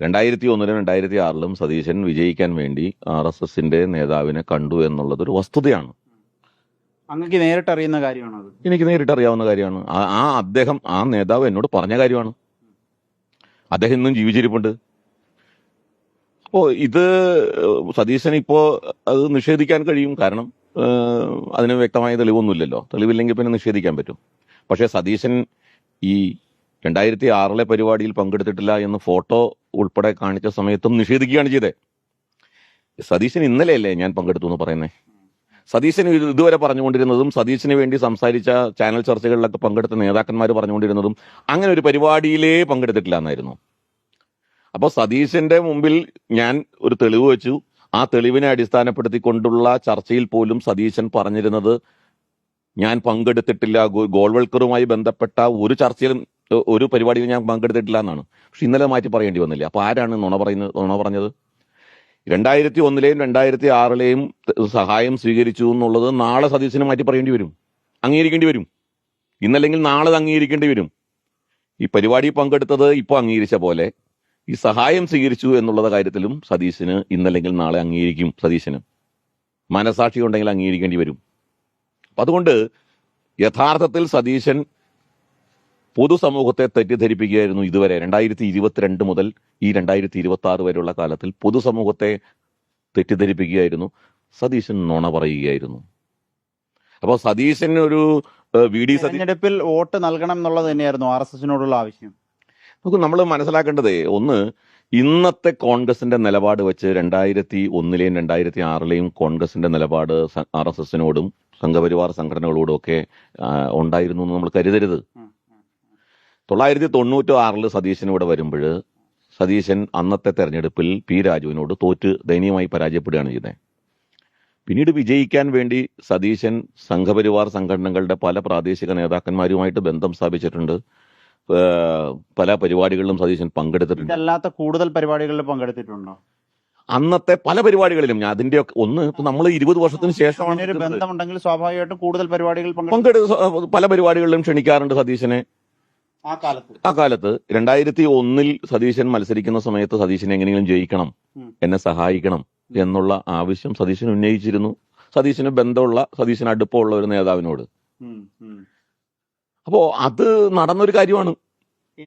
2001-ലും 2006-ലും സതീശൻ വിജയിക്കാൻ വേണ്ടി RSSന്റെ നേതാവിനെ കണ്ടു എന്നുള്ളതൊരു വസ്തുതയാണ്. അങ്ങക്ക് നേരിട്ട് അറിയുന്ന കാര്യമാണോ അത്? എനിക്ക് നേരിട്ട് അറിയാവുന്ന കാര്യമാണ്. അദ്ദേഹം ആ നേതാവ് എന്നോട് പറഞ്ഞ കാര്യമാണ്. അദ്ദേഹം ഇന്നും ജീവിച്ചിരിപ്പുണ്ട്. അപ്പോ ഇത് സതീശൻ ഇപ്പോ അത് നിഷേധിക്കാൻ കഴിയും. കാരണം അതിന് വ്യക്തമായ തെളിവൊന്നുമില്ലല്ലോ. തെളിവില്ലെങ്കിൽ പിന്നെ നിഷേധിക്കാൻ പറ്റും. പക്ഷേ സതീശൻ ഈ 2006-ലെ പരിപാടിയിൽ പങ്കെടുത്തിട്ടില്ല എന്ന് ഫോട്ടോ ഉൾപ്പെടെ കാണിച്ച സമയത്തും നിഷേധിക്കുകയാണ് ചെയ്തത്. സതീശൻ ഇന്നലെയല്ലേ ഞാൻ പങ്കെടുത്തു എന്ന് പറയുന്നത്. സതീശൻ ഇതുവരെ പറഞ്ഞുകൊണ്ടിരുന്നതും സതീശന് വേണ്ടി സംസാരിച്ച ചാനൽ ചർച്ചകളിലൊക്കെ പങ്കെടുത്ത നേതാക്കന്മാർ പറഞ്ഞുകൊണ്ടിരുന്നതും അങ്ങനെ ഒരു പരിപാടിയിലേ പങ്കെടുത്തിട്ടില്ല എന്നായിരുന്നു. അപ്പോൾ സതീശന്റെ മുമ്പിൽ ഞാൻ ഒരു തെളിവ് വെച്ചു. ആ തെളിവിനെ അടിസ്ഥാനപ്പെടുത്തിക്കൊണ്ടുള്ള ചർച്ചയിൽ പോലും സതീശൻ പറഞ്ഞിരുന്നത് ഞാൻ പങ്കെടുത്തിട്ടില്ല, ഗോൾവൽക്കറുമായി ബന്ധപ്പെട്ട ഒരു ചർച്ചയിലും ഒരു പരിപാടിയിൽ ഞാൻ പങ്കെടുത്തിട്ടില്ല എന്നാണ്. പക്ഷെ ഇന്നലെ മാറ്റി പറയേണ്ടി വന്നില്ല. അപ്പൊ ആരാണ് നുണ പറഞ്ഞത്? 2001-ലെയും 2006-ലെയും സഹായം സ്വീകരിച്ചു എന്നുള്ളത് നാളെ സതീശന് മാറ്റി പറയേണ്ടി വരും, അംഗീകരിക്കേണ്ടി വരും. ഇന്നല്ലെങ്കിൽ നാളെ അത് അംഗീകരിക്കേണ്ടി വരും. ഈ പരിപാടി പങ്കെടുത്തത് ഇപ്പോൾ അംഗീകരിച്ച പോലെ ഈ സഹായം സ്വീകരിച്ചു എന്നുള്ള കാര്യത്തിലും സതീശന് ഇന്നല്ലെങ്കിൽ നാളെ അംഗീകരിക്കും. സതീശന് മനസാക്ഷി ഉണ്ടെങ്കിൽ അംഗീകരിക്കേണ്ടി വരും. അപ്പം അതുകൊണ്ട് യഥാർത്ഥത്തിൽ സതീശൻ പൊതുസമൂഹത്തെ തെറ്റിദ്ധരിപ്പിക്കുകയായിരുന്നു ഇതുവരെ. 2022 മുതൽ ഈ 2026 വരെയുള്ള കാലത്തിൽ പൊതുസമൂഹത്തെ തെറ്റിദ്ധരിപ്പിക്കുകയായിരുന്നു. സതീശൻ നുണ പറയുകയായിരുന്നു. അപ്പോൾ സതീശൻ ഒരു തെരഞ്ഞെടുപ്പിൽ വോട്ട് നൽകണം എന്നുള്ളത് തന്നെയായിരുന്നു RSSനോടുള്ള ആവശ്യം. നമുക്ക് നമ്മൾ മനസ്സിലാക്കേണ്ടത്, ഒന്ന്, ഇന്നത്തെ കോൺഗ്രസിന്റെ നിലപാട് വെച്ച് 2001-ലെയും 2006-ലെയും കോൺഗ്രസിന്റെ നിലപാട് RSSനോടും സംഘപരിവാർ സംഘടനകളോടും ഒക്കെ ഉണ്ടായിരുന്നു എന്ന് നമ്മൾ കരുതരുത്. 1996-ൽ സതീശൻ ഇവിടെ വരുമ്പോൾ സതീശൻ അന്നത്തെ തെരഞ്ഞെടുപ്പിൽ P. രാജുവിനോട് തോറ്റ് ദയനീയമായി പരാജയപ്പെടുകയാണ് ചെയ്തത്. പിന്നീട് വിജയിക്കാൻ വേണ്ടി സതീശൻ സംഘപരിവാർ സംഘടനകളുടെ പല പ്രാദേശിക നേതാക്കന്മാരുമായിട്ട് ബന്ധം സ്ഥാപിച്ചിട്ടുണ്ട്. പല പരിപാടികളിലും സതീശൻ പങ്കെടുത്തിട്ടുണ്ട്. അല്ലാത്ത കൂടുതൽ പരിപാടികളിൽ പങ്കെടുത്തിട്ടുണ്ടോ? അന്നത്തെ പല പരിപാടികളിലും അതിന്റെ ഒന്ന് നമ്മൾ 20 വർഷത്തിന് ശേഷമാണ് ഒരു ബന്ധമുണ്ടെങ്കിൽ സ്വാഭാവികമായിട്ടും കൂടുതൽ പരിപാടികൾ പല പരിപാടികളിലും ക്ഷണിക്കാറുണ്ട് സതീശനെ. ആ കാലത്ത് 2001-ൽ സതീശൻ മത്സരിക്കുന്ന സമയത്ത് സതീശനെ എങ്ങനെയെങ്കിലും ജയിക്കണം, എന്നെ സഹായിക്കണം എന്നുള്ള ആവശ്യം സതീശൻ ഉന്നയിച്ചിരുന്നു. സതീശന് ബന്ധമുള്ള, സതീശന് അടുപ്പമുള്ള ഒരു നേതാവിനോട്. അപ്പോ അത് നടന്നൊരു കാര്യമാണ്.